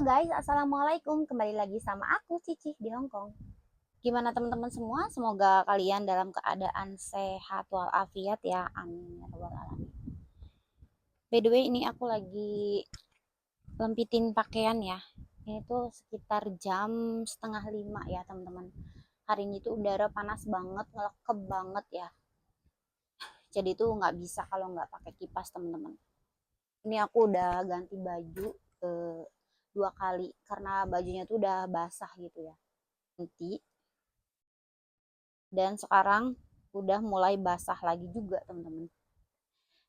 Halo guys, assalamualaikum. Kembali lagi sama aku Cici di Hong Kong. Gimana teman-teman semua? Semoga kalian dalam keadaan sehat walafiat ya. Amin ya rabbal alamin. By the way, ini aku lagi lempitin pakaian ya. Ini tuh sekitar jam setengah 5 ya teman-teman. Hari ini tuh udara panas banget, ngelekep banget ya. Jadi tuh nggak bisa kalau nggak pakai kipas teman-teman. Ini aku udah ganti baju eh, 2 kali karena bajunya tuh udah basah gitu ya. Ganti dan sekarang udah mulai basah lagi juga teman-teman,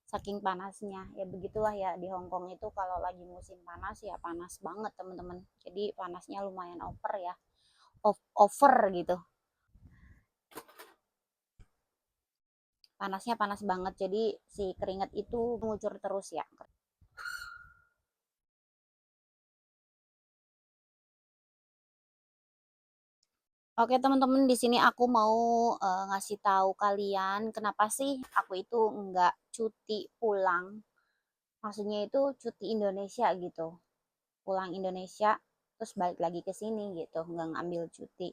saking panasnya ya. Begitulah ya, di Hong Kong itu kalau lagi musim panas ya panas banget teman-teman, jadi panasnya lumayan over ya, over gitu, panasnya panas banget, jadi si keringat itu mengucur terus ya. Oke teman-teman, di sini aku mau ngasih tahu kalian kenapa sih aku itu nggak cuti pulang, maksudnya itu cuti Indonesia gitu, pulang Indonesia terus balik lagi ke sini gitu, nggak ngambil cuti.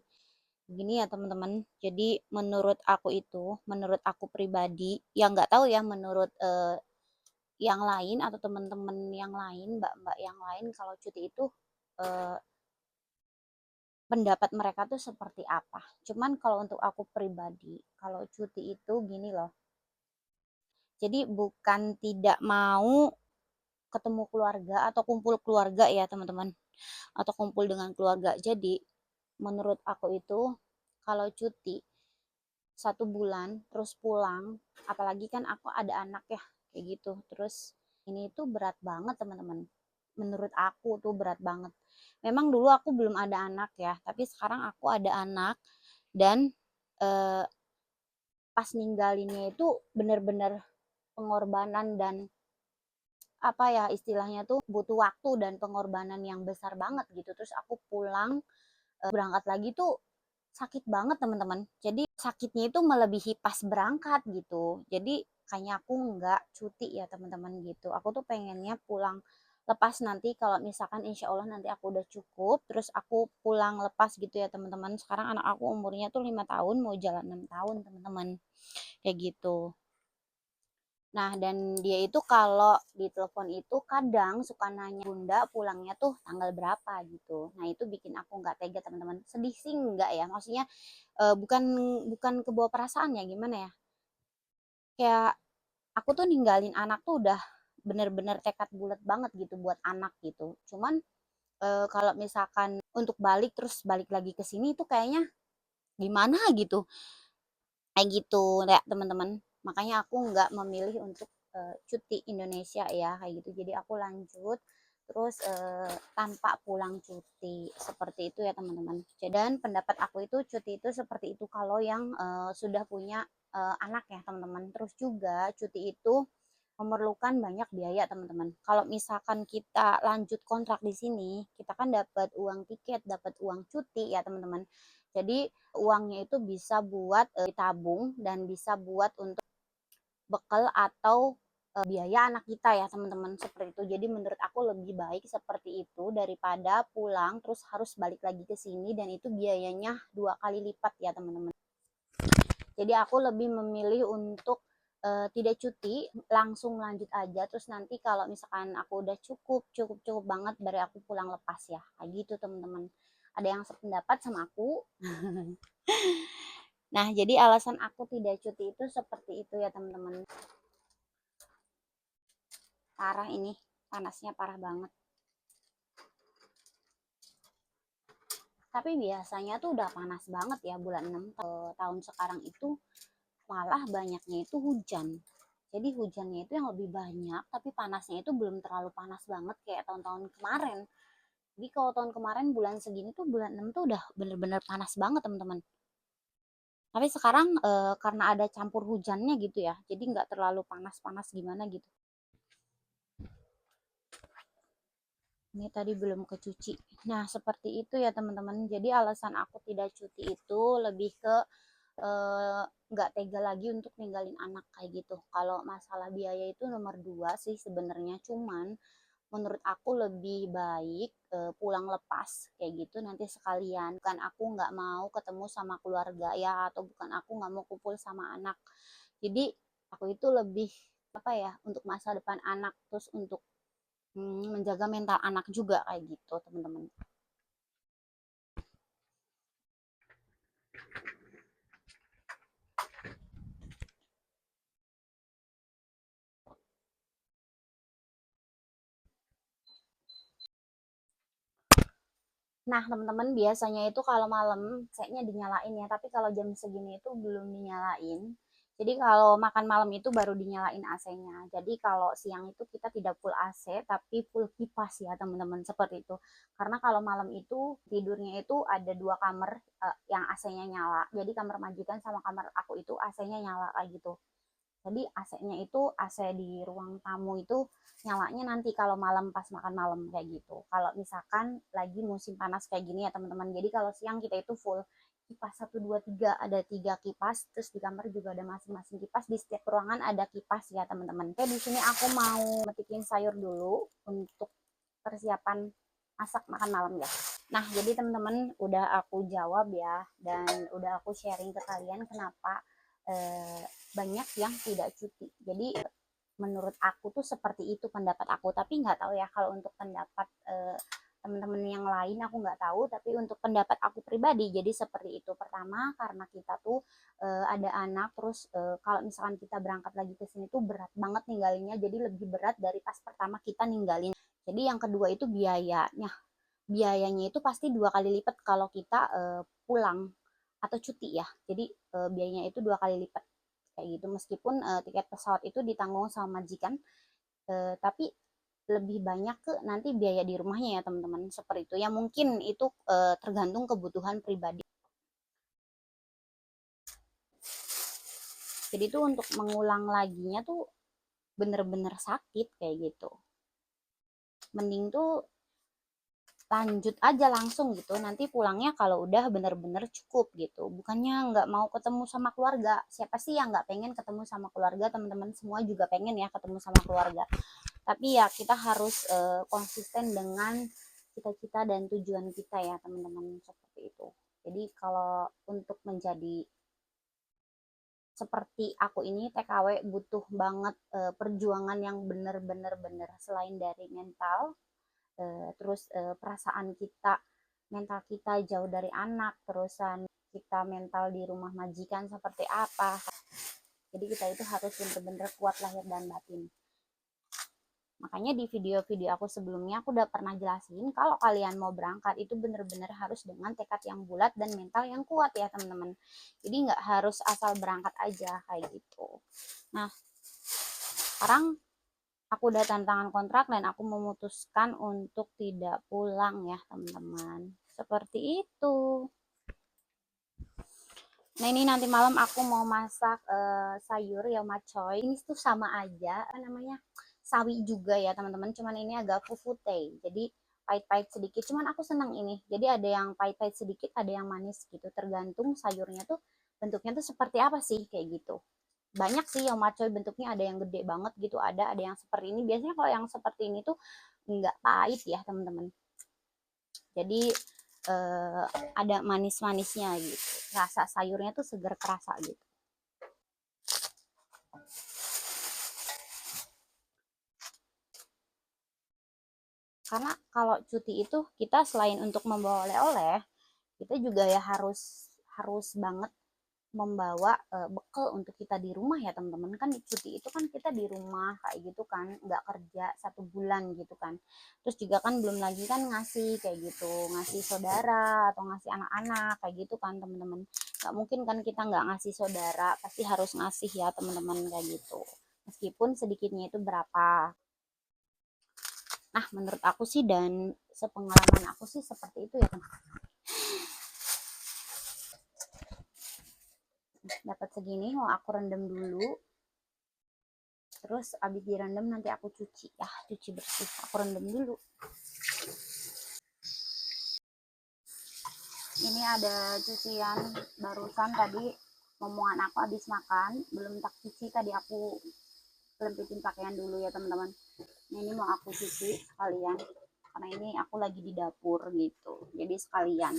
Begini ya teman-teman, jadi menurut aku pribadi, yang nggak tahu ya menurut yang lain atau teman-teman yang lain, mbak-mbak yang lain, kalau cuti itu eh, pendapat mereka tuh seperti apa. Cuman kalau untuk aku pribadi, kalau cuti itu gini loh, jadi bukan tidak mau ketemu keluarga atau kumpul keluarga ya teman-teman, atau kumpul dengan keluarga. Jadi menurut aku itu kalau cuti 1 bulan terus pulang, apalagi kan aku ada anak ya kayak gitu, terus ini tuh berat banget teman-teman. Menurut aku tuh berat banget. Memang dulu aku belum ada anak ya, tapi sekarang aku ada anak, dan eh, pas ninggalinnya itu bener-bener pengorbanan dan apa ya istilahnya tuh, butuh waktu dan pengorbanan yang besar banget gitu. Terus aku pulang, berangkat lagi tuh sakit banget teman-teman. Jadi sakitnya itu melebihi pas berangkat gitu. Jadi kayaknya aku nggak cuti ya teman-teman gitu. Aku tuh pengennya pulang lepas nanti kalau misalkan insya Allah nanti aku udah cukup. Terus aku pulang lepas gitu ya teman-teman. Sekarang anak aku umurnya tuh 5 tahun mau jalan 6 tahun teman-teman. Kayak gitu. Nah, dan dia itu kalau di telepon itu kadang suka nanya, Bunda pulangnya tuh tanggal berapa gitu. Nah, itu bikin aku nggak tega teman-teman. Sedih sih nggak ya, maksudnya bukan bukan kebawa perasaan ya, gimana ya. Kayak aku tuh ninggalin anak tuh udah bener-bener tekad bulat banget gitu buat anak gitu. Cuman kalau misalkan untuk balik terus balik lagi ke sini itu kayaknya gimana gitu. Kayak gitu ya teman-teman. Makanya aku nggak memilih untuk cuti Indonesia ya kayak gitu. Jadi aku lanjut terus tanpa pulang cuti seperti itu ya teman-teman. Dan pendapat aku itu cuti itu seperti itu kalau yang sudah punya anak ya teman-teman. Terus juga cuti itu memerlukan banyak biaya teman-teman. Kalau misalkan kita lanjut kontrak di sini, kita kan dapat uang tiket, dapat uang cuti ya teman-teman. Jadi uangnya itu bisa buat ditabung dan bisa buat untuk bekal atau biaya anak kita ya teman-teman, seperti itu. Jadi menurut aku lebih baik seperti itu daripada pulang terus harus balik lagi ke sini dan itu biayanya 2 kali lipat ya teman-teman. Jadi aku lebih memilih untuk tidak cuti, langsung lanjut aja. Terus nanti kalau misalkan aku udah cukup banget baru aku pulang lepas ya. Kayak gitu teman-teman. Ada yang sependapat sama aku. Nah, jadi alasan aku tidak cuti itu seperti itu ya teman-teman. Parah ini, panasnya parah banget. Tapi biasanya tuh udah panas banget ya bulan 6 tahun sekarang itu, malah banyaknya itu hujan. Jadi hujannya itu yang lebih banyak, tapi panasnya itu belum terlalu panas banget kayak tahun-tahun kemarin. Jadi kalau tahun kemarin bulan segini tuh bulan 6 tuh udah bener-bener panas banget teman-teman. Tapi sekarang karena ada campur hujannya gitu ya, jadi nggak terlalu panas-panas gimana gitu. Ini tadi belum kecuci. Nah seperti itu ya teman-teman. Jadi alasan aku tidak cuti itu lebih ke nggak tega lagi untuk ninggalin anak kayak gitu. Kalau masalah biaya itu nomor 2 sih sebenarnya, cuman menurut aku lebih baik pulang lepas kayak gitu nanti sekalian. Bukan aku nggak mau ketemu sama keluarga ya, atau bukan aku nggak mau kumpul sama anak. Jadi aku itu lebih apa ya, untuk masa depan anak, terus untuk menjaga mental anak juga kayak gitu teman-teman. Nah, teman-teman, biasanya itu kalau malam kayaknya dinyalain ya, tapi kalau jam segini itu belum dinyalain. Jadi kalau makan malam itu baru dinyalain AC-nya. Jadi kalau siang itu kita tidak full AC, tapi full kipas ya teman-teman, seperti itu. Karena kalau malam itu tidurnya itu ada dua kamar yang AC-nya nyala. Jadi kamar majikan sama kamar aku itu AC-nya nyala kayak gitu. Jadi AC-nya itu AC di ruang tamu itu nyalanya nanti kalau malam pas makan malam kayak gitu. Kalau misalkan lagi musim panas kayak gini ya teman-teman. Jadi kalau siang kita itu full kipas 1 2 3, ada 3 kipas, terus di kamar juga ada masing-masing kipas, di setiap ruangan ada kipas ya teman-teman. Oke, di sini aku mau metikin sayur dulu untuk persiapan masak makan malam ya. Nah, jadi teman-teman udah aku jawab ya, dan udah aku sharing ke kalian kenapa banyak yang tidak cuti. Jadi menurut aku tuh seperti itu pendapat aku, tapi nggak tahu ya kalau untuk pendapat teman-teman yang lain aku nggak tahu, tapi untuk pendapat aku pribadi jadi seperti itu. Pertama, karena kita tuh ada anak, terus kalau misalkan kita berangkat lagi ke sini tuh berat banget ninggalinnya, jadi lebih berat dari pas pertama kita ninggalin. Jadi yang kedua itu biayanya itu pasti 2 kali lipat kalau kita pulang atau cuti ya. Jadi biayanya itu 2 kali lipat kayak gitu. Meskipun tiket pesawat itu ditanggung sama majikan, tapi lebih banyak ke nanti biaya di rumahnya ya teman-teman, seperti itu ya. Mungkin itu tergantung kebutuhan pribadi. Jadi tuh untuk mengulang laginya tuh bener-bener sakit kayak gitu. Mending tuh lanjut aja langsung gitu, nanti pulangnya kalau udah bener-bener cukup gitu, bukannya nggak mau ketemu sama keluarga. Siapa sih yang nggak pengen ketemu sama keluarga? Teman-teman semua juga pengen ya ketemu sama keluarga, tapi ya kita harus konsisten dengan cita-cita dan tujuan kita ya teman-teman, seperti itu. Jadi kalau untuk menjadi seperti aku ini TKW butuh banget perjuangan yang bener-bener selain dari mental, terus perasaan kita, mental kita jauh dari anak, terusan kita mental di rumah majikan seperti apa. Jadi kita itu harus bener-bener kuat lahir dan batin. Makanya di video-video aku sebelumnya aku udah pernah jelasin kalau kalian mau berangkat itu bener-bener harus dengan tekad yang bulat dan mental yang kuat ya teman-teman. Jadi nggak harus asal berangkat aja kayak gitu. Nah, sekarang aku udah tanda tangan kontrak dan aku memutuskan untuk tidak pulang ya teman-teman, seperti itu. Nah, ini nanti malam aku mau masak sayur ya macoy. Ini tuh sama aja apa namanya, sawi juga ya teman-teman, cuman ini agak fufute, jadi pahit-pahit sedikit. Cuman aku senang ini, jadi ada yang pahit-pahit sedikit, ada yang manis gitu, tergantung sayurnya tuh bentuknya tuh seperti apa sih kayak gitu. Banyak sih yang macoy bentuknya, ada yang gede banget gitu, ada yang seperti ini. Biasanya kalau yang seperti ini tuh nggak pahit ya teman-teman, jadi eh, ada manis-manisnya gitu, rasa sayurnya tuh seger kerasa gitu. Karena kalau cuti itu kita selain untuk membawa oleh-oleh, kita juga ya harus harus banget membawa bekal untuk kita di rumah ya teman-teman. Kan di cuti itu kan kita di rumah kayak gitu kan, nggak kerja 1 bulan gitu kan. Terus juga kan belum lagi kan ngasih kayak gitu, ngasih saudara atau ngasih anak-anak kayak gitu kan teman-teman. Nggak mungkin kan kita nggak ngasih saudara, pasti harus ngasih ya teman-teman kayak gitu, meskipun sedikitnya itu berapa. Nah, menurut aku sih dan sepengalaman aku sih seperti itu ya teman. Dapat segini mau aku rendam dulu, terus abis direndam nanti aku cuci ya, cuci bersih. Aku rendam dulu. Ini ada cucian barusan tadi, momongan aku habis makan belum tak cuci, tadi aku lempitin pakaian dulu ya teman-teman. Ini mau aku cuci sekalian karena ini aku lagi di dapur gitu, jadi sekalian.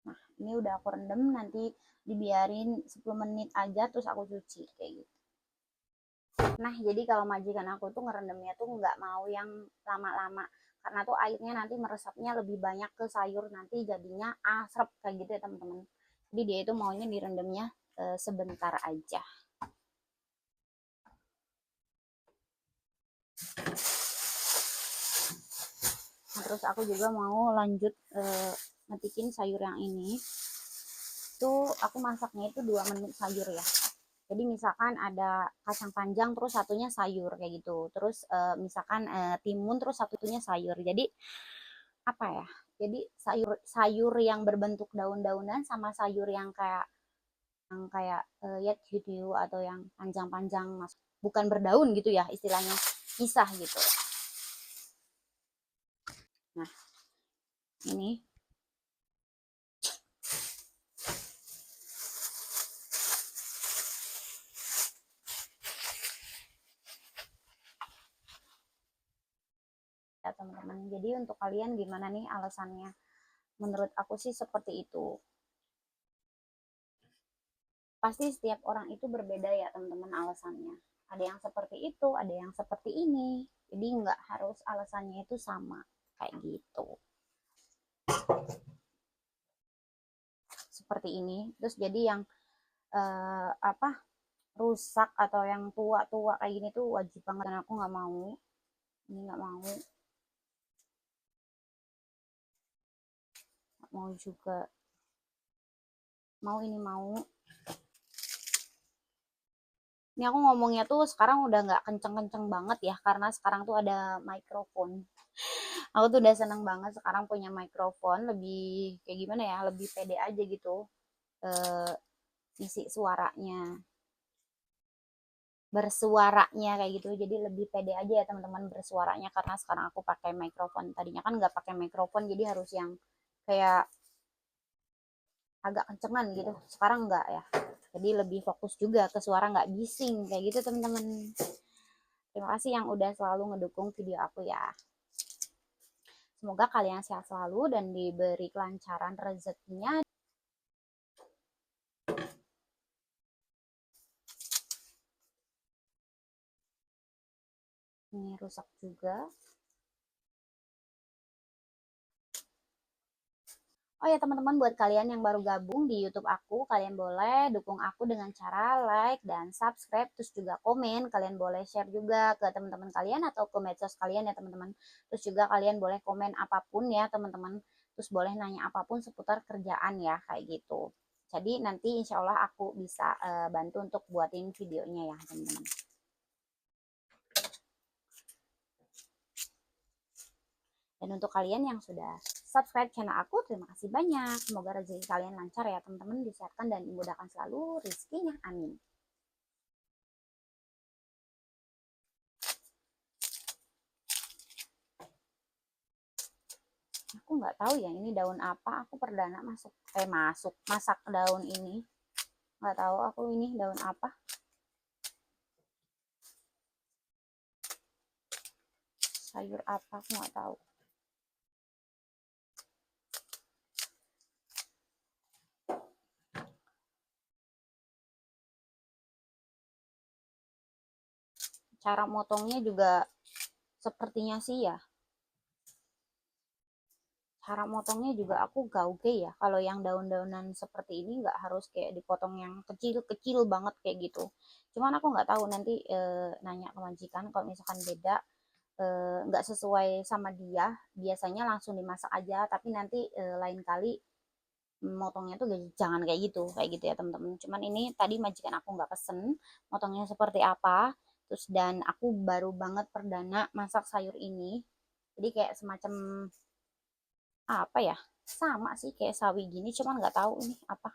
Nah ini udah aku rendam, nanti dibiarin 10 menit aja terus aku cuci kayak gitu. Nah jadi kalau majikan aku tuh ngerendamnya tuh nggak mau yang lama-lama, karena tuh airnya nanti meresapnya lebih banyak ke sayur, nanti jadinya asrep kayak gitu ya teman-teman. Jadi dia itu maunya direndamnya sebentar aja. Nah, terus aku juga mau lanjut ngetikin sayur yang ini. Tuh aku masaknya itu 2 menit sayur ya. Jadi misalkan ada kacang panjang terus satunya sayur kayak gitu. Terus misalkan timun terus satunya sayur. Jadi apa ya? Jadi sayur yang berbentuk daun-daunan sama sayur yang kayak ya gitu atau yang panjang-panjang mas, bukan berdaun gitu ya istilahnya, pisah gitu. Nah ini ya teman-teman. Jadi untuk kalian gimana nih alasannya? Menurut aku sih seperti itu. Pasti setiap orang itu berbeda ya teman-teman alasannya. Ada yang seperti itu, ada yang seperti ini. Jadi nggak harus alasannya itu sama kayak gitu. Seperti ini. Terus jadi yang apa rusak atau yang tua-tua kayak gini tuh wajib banget, dan aku nggak mau. Ini nggak mau. Nggak mau juga. Mau ini mau. Ini aku ngomongnya tuh sekarang udah nggak kenceng-kenceng banget ya, karena sekarang tuh ada mikrofon. Aku tuh udah seneng banget sekarang punya mikrofon, lebih kayak gimana ya, lebih pede aja gitu eh, isi suaranya, bersuaranya kayak gitu. Jadi lebih pede aja ya teman-teman bersuaranya, karena sekarang aku pakai mikrofon. Tadinya kan nggak pakai mikrofon, jadi harus yang kayak agak kencengan gitu. Sekarang enggak ya, jadi lebih fokus juga ke suara, nggak bising kayak gitu teman-teman. Terima kasih yang udah selalu ngedukung video aku ya. Semoga kalian sehat selalu dan diberi kelancaran rezekinya. Ini rusak juga. Oh ya teman-teman, buat kalian yang baru gabung di YouTube aku, kalian boleh dukung aku dengan cara like dan subscribe, terus juga komen. Kalian boleh share juga ke teman-teman kalian atau ke medsos kalian ya teman-teman. Terus juga kalian boleh komen apapun ya teman-teman. Terus boleh nanya apapun seputar kerjaan ya kayak gitu. Jadi nanti insya Allah aku bisa bantu untuk buatin videonya ya teman-teman. Dan untuk kalian yang sudah subscribe channel aku, terima kasih banyak. Semoga rezeki kalian lancar ya teman-teman, disehatkan dan dimudahkan selalu rezekinya. Amin. Aku nggak tahu ya ini daun apa. Aku perdana masak daun ini. Nggak tahu aku ini daun apa. Sayur apa aku nggak tahu. Cara motongnya juga sepertinya sih ya. Cara motongnya juga aku gauge ya. Kalau yang daun-daunan seperti ini nggak harus kayak dipotong yang kecil-kecil banget kayak gitu. Cuman aku nggak tahu, nanti nanya ke majikan kalau misalkan beda, nggak sesuai sama dia, biasanya langsung dimasak aja. Tapi nanti lain kali motongnya tuh jangan kayak gitu ya teman-teman. Cuman ini tadi majikan aku nggak pesen motongnya seperti apa. Terus dan aku baru banget perdana masak sayur ini, jadi kayak semacam apa ya, sama sih kayak sawi gini, cuman nggak tahu ini apa.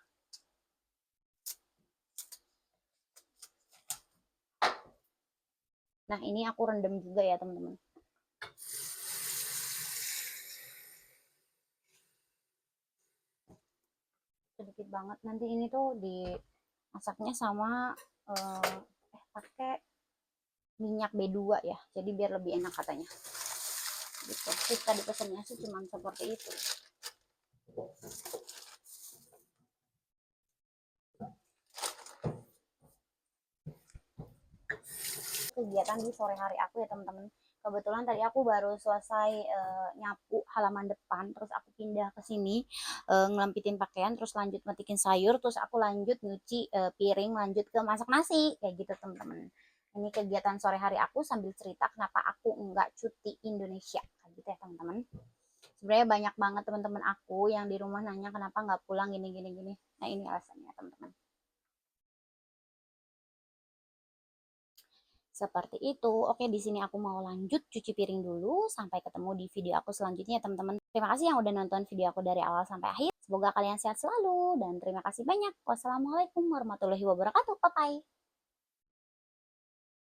Nah ini aku rendam juga ya teman-teman, sedikit banget. Nanti ini tuh dimasaknya sama pakai minyak B2 ya, jadi biar lebih enak katanya gitu. Terus tadi pesannya sih cuma seperti itu. Kegiatan di sore hari aku ya teman-teman. Kebetulan tadi aku baru selesai nyapu halaman depan, terus aku pindah ke sini ngelampitin pakaian, terus lanjut metikin sayur, terus aku lanjut nyuci piring, lanjut ke masak nasi kayak gitu teman-teman. Ini kegiatan sore hari aku sambil cerita kenapa aku enggak cuti Indonesia kayak gitu ya teman-teman. Sebenarnya banyak banget teman-teman aku yang di rumah nanya kenapa nggak pulang gini gini gini. Nah ini alasannya teman-teman. Seperti itu. Oke, di sini aku mau lanjut cuci piring dulu. Sampai ketemu di video aku selanjutnya, teman-teman. Terima kasih yang udah nonton video aku dari awal sampai akhir. Semoga kalian sehat selalu dan terima kasih banyak. Wassalamualaikum warahmatullahi wabarakatuh. Bye-bye.